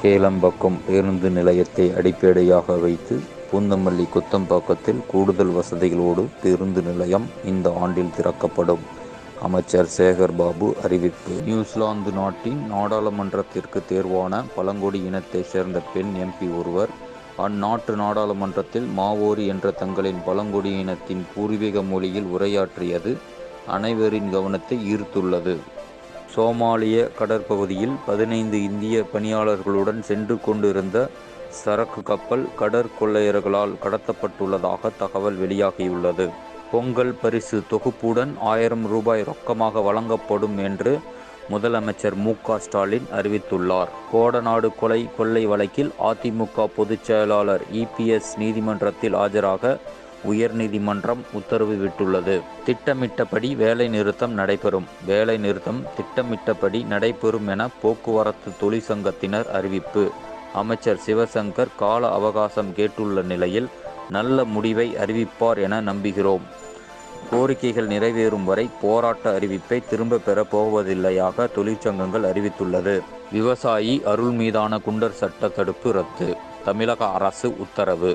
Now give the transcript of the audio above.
கேளம்பாக்கம் பேருந்து நிலையத்தை அடிப்படையாக வைத்து பூந்தமல்லி குத்தம்பாக்கத்தில் கூடுதல் வசதிகளோடு பேருந்து நிலையம் இந்த ஆண்டில் திறக்கப்படும். அமைச்சர் சேகர்பாபு அறிவிப்பு. நியூசிலாந்து நாட்டின் நாடாளுமன்றத்திற்கு தேர்வான பழங்குடி இனத்தை சேர்ந்த பெண் எம்பி ஒருவர் அந்நாட்டு நாடாளுமன்றத்தில் மாவோரி என்ற தங்களின் பழங்குடி இனத்தின் பூர்வீக மொழியில் உரையாற்றியது அனைவரின் கவனத்தை ஈர்த்துள்ளது. சோமாலிய கடற்பகுதியில் 15 இந்திய பணியாளர்களுடன் சென்று கொண்டிருந்த சரக்கு கப்பல் கடற்கொள்ளையர்களால் கடத்தப்பட்டுள்ளதாக தகவல் வெளியாகியுள்ளது. பொங்கல் பரிசு தொகுப்புடன் 1000 ரூபாய் ரொக்கமாக வழங்கப்படும் என்று முதலமைச்சர் மு.க. ஸ்டாலின் அறிவித்துள்ளார். கோடநாடு கொலை கொள்ளை வழக்கில் அதிமுக பொதுச் செயலாளர் இபிஎஸ் நீதிமன்றத்தில் ஆஜராக உயர்நீதிமன்றம் உத்தரவு விட்டுள்ளது. திட்டமிட்டபடி வேலை நிறுத்தம் நடைபெறும். வேலை நிறுத்தம் திட்டமிட்டபடி நடைபெறும் என போக்குவரத்து தொழிற்சங்கத்தினர் அறிவிப்பு. அமைச்சர் சிவசங்கர் கால அவகாசம் கேட்டுள்ள நிலையில் நல்ல முடிவை அறிவிப்பார் என நம்புகிறோம். கோரிக்கைகள் நிறைவேறும் வரை போராட்ட அறிவிப்பை திரும்ப பெற போவதில்லையாக தொழிற்சங்கங்கள் அறிவித்துள்ளது. விவசாயி அருள் மீதான குண்டர் சட்ட தடுப்பு ரத்து. தமிழக அரசு உத்தரவு.